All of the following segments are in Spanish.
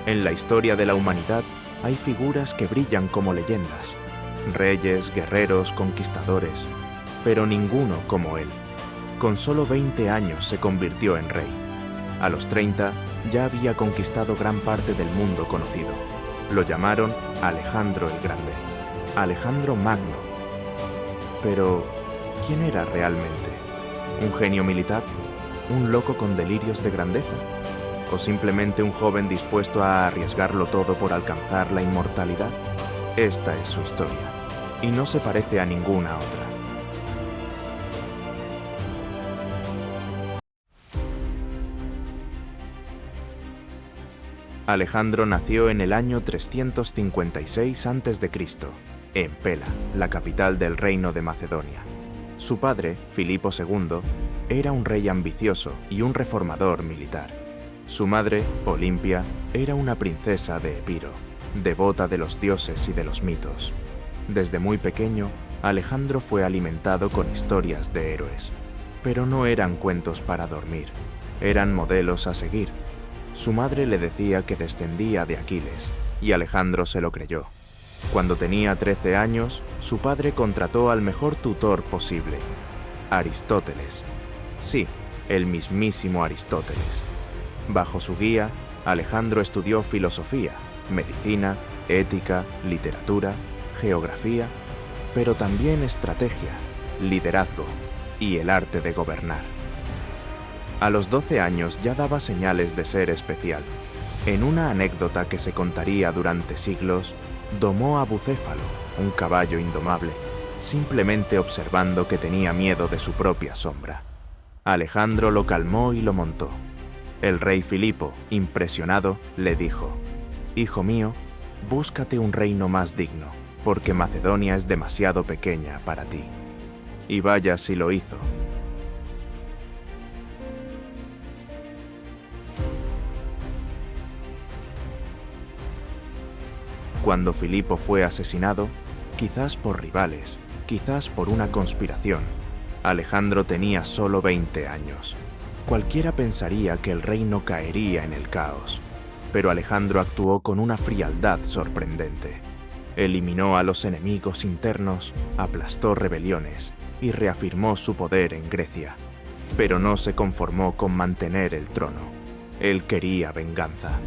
En la historia de la humanidad hay figuras que brillan como leyendas, reyes, guerreros, conquistadores, pero ninguno como él. Con solo 20 años se convirtió en rey. A los 30 ya había conquistado gran parte del mundo conocido. Lo llamaron Alejandro el Grande, Alejandro Magno. Pero, ¿quién era realmente? ¿Un genio militar? ¿Un loco con delirios de grandeza? ¿O simplemente un joven dispuesto a arriesgarlo todo por alcanzar la inmortalidad? Esta es su historia, y no se parece a ninguna otra. Alejandro nació en el año 356 a.C., en Pela, la capital del reino de Macedonia. Su padre, Filipo II, era un rey ambicioso y un reformador militar. Su madre, Olimpia, era una princesa de Epiro, devota de los dioses y de los mitos. Desde muy pequeño, Alejandro fue alimentado con historias de héroes. Pero no eran cuentos para dormir, eran modelos a seguir. Su madre le decía que descendía de Aquiles, y Alejandro se lo creyó. Cuando tenía 13 años, su padre contrató al mejor tutor posible, Aristóteles. Sí, el mismísimo Aristóteles. Bajo su guía, Alejandro estudió filosofía, medicina, ética, literatura, geografía, pero también estrategia, liderazgo y el arte de gobernar. A los 12 años ya daba señales de ser especial. En una anécdota que se contaría durante siglos, domó a Bucéfalo, un caballo indomable, simplemente observando que tenía miedo de su propia sombra. Alejandro lo calmó y lo montó. El rey Filipo, impresionado, le dijo: «Hijo mío, búscate un reino más digno, porque Macedonia es demasiado pequeña para ti». Y vaya si lo hizo. Cuando Filipo fue asesinado, quizás por rivales, quizás por una conspiración, Alejandro tenía solo 20 años. Cualquiera pensaría que el reino caería en el caos, pero Alejandro actuó con una frialdad sorprendente. Eliminó a los enemigos internos, aplastó rebeliones y reafirmó su poder en Grecia. Pero no se conformó con mantener el trono. Él quería venganza.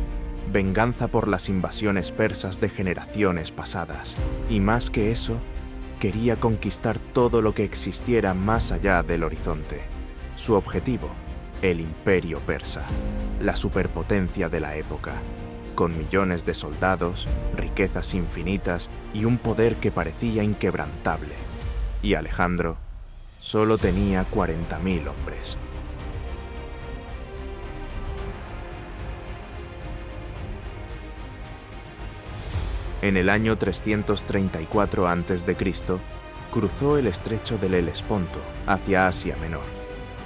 Venganza por las invasiones persas de generaciones pasadas, y más que eso, quería conquistar todo lo que existiera más allá del horizonte. Su objetivo, el imperio persa, la superpotencia de la época, con millones de soldados, riquezas infinitas y un poder que parecía inquebrantable. Y Alejandro solo tenía 40.000 hombres. En el año 334 a.C., cruzó el estrecho del Helesponto hacia Asia Menor.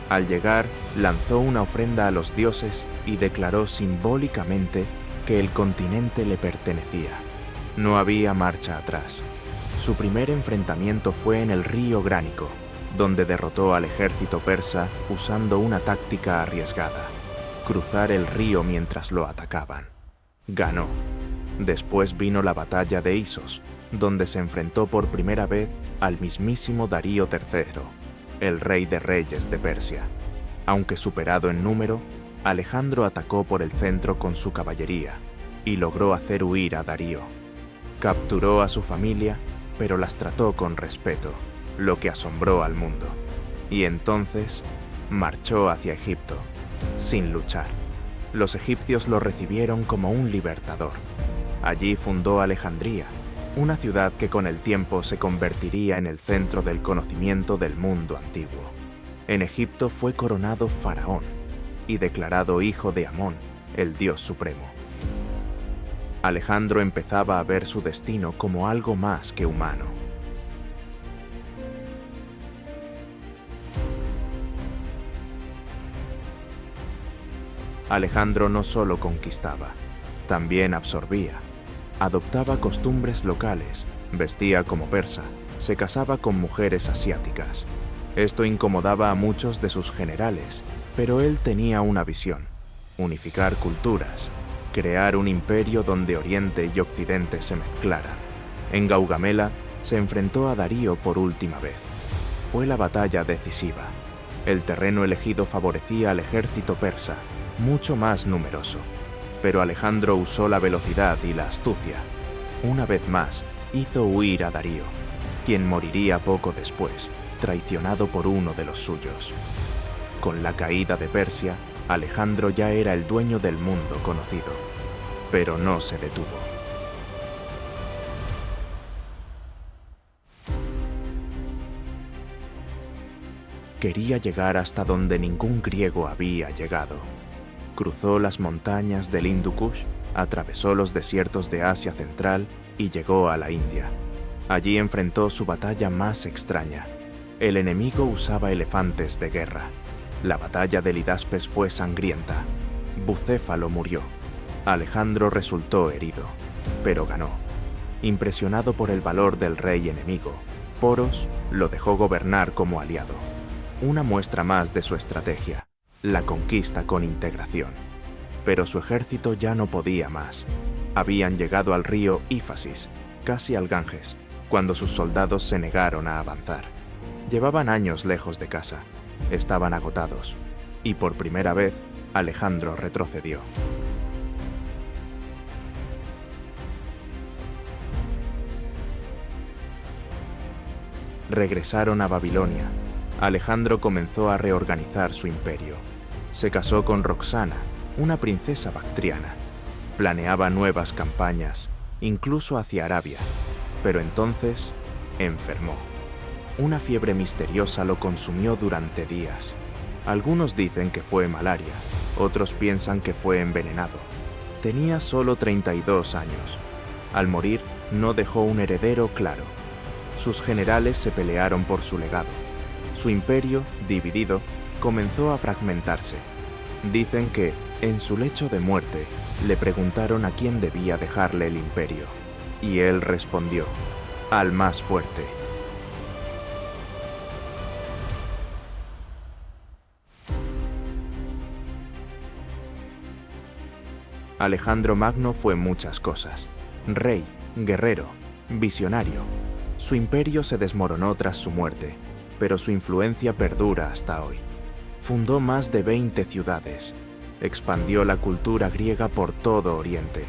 Al llegar, lanzó una ofrenda a los dioses y declaró simbólicamente que el continente le pertenecía. No había marcha atrás. Su primer enfrentamiento fue en el río Gránico, donde derrotó al ejército persa usando una táctica arriesgada: cruzar el río mientras lo atacaban. Ganó. Después vino la batalla de Isos, donde se enfrentó por primera vez al mismísimo Darío III, el rey de reyes de Persia. Aunque superado en número, Alejandro atacó por el centro con su caballería y logró hacer huir a Darío. Capturó a su familia, pero las trató con respeto, lo que asombró al mundo. Y entonces marchó hacia Egipto, sin luchar. Los egipcios lo recibieron como un libertador. Allí fundó Alejandría, una ciudad que con el tiempo se convertiría en el centro del conocimiento del mundo antiguo. En Egipto fue coronado faraón y declarado hijo de Amón, el dios supremo. Alejandro empezaba a ver su destino como algo más que humano. Alejandro no solo conquistaba, también absorbía. Adoptaba costumbres locales, vestía como persa, se casaba con mujeres asiáticas. Esto incomodaba a muchos de sus generales, pero él tenía una visión: unificar culturas. crear un imperio donde Oriente y Occidente se mezclaran. En Gaugamela se enfrentó a Darío por última vez. Fue la batalla decisiva. El terreno elegido favorecía al ejército persa, mucho más numeroso. Pero Alejandro usó la velocidad y la astucia. Una vez más, hizo huir a Darío, quien moriría poco después, traicionado por uno de los suyos. Con la caída de Persia, Alejandro ya era el dueño del mundo conocido, pero no se detuvo. Quería llegar hasta donde ningún griego había llegado. Cruzó las montañas del Hindu Kush, atravesó los desiertos de Asia Central y llegó a la India. Allí enfrentó su batalla más extraña. El enemigo usaba elefantes de guerra. La batalla del Hidaspes fue sangrienta. Bucéfalo murió. Alejandro resultó herido, pero ganó. Impresionado por el valor del rey enemigo, Poros lo dejó gobernar como aliado. Una muestra más de su estrategia, la conquista con integración. Pero su ejército ya no podía más. Habían llegado al río Éfasis, casi al Ganges, cuando sus soldados se negaron a avanzar. Llevaban años lejos de casa, estaban agotados, y por primera vez Alejandro retrocedió. Regresaron a Babilonia. Alejandro comenzó a reorganizar su imperio. Se casó con Roxana, una princesa bactriana. Planeaba nuevas campañas, incluso hacia Arabia. Pero entonces, enfermó. Una fiebre misteriosa lo consumió durante días. Algunos dicen que fue malaria, otros piensan que fue envenenado. Tenía solo 32 años. Al morir, no dejó un heredero claro. Sus generales se pelearon por su legado. Su imperio, dividido, comenzó a fragmentarse. Dicen que, en su lecho de muerte, le preguntaron a quién debía dejarle el imperio. Y él respondió: al más fuerte. Alejandro Magno fue muchas cosas: rey, guerrero, visionario. Su imperio se desmoronó tras su muerte, pero su influencia perdura hasta hoy. Fundó más de 20 ciudades, expandió la cultura griega por todo Oriente,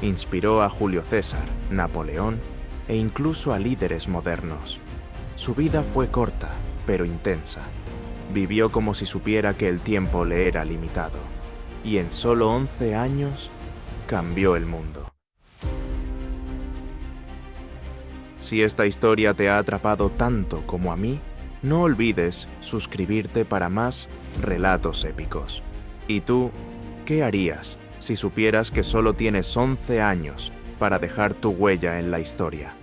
inspiró a Julio César, Napoleón e incluso a líderes modernos. Su vida fue corta, pero intensa. Vivió como si supiera que el tiempo le era limitado, y en solo 11 años cambió el mundo. Si esta historia te ha atrapado tanto como a mí, no olvides suscribirte para más relatos épicos. ¿Y tú, qué harías si supieras que solo tienes 11 años para dejar tu huella en la historia?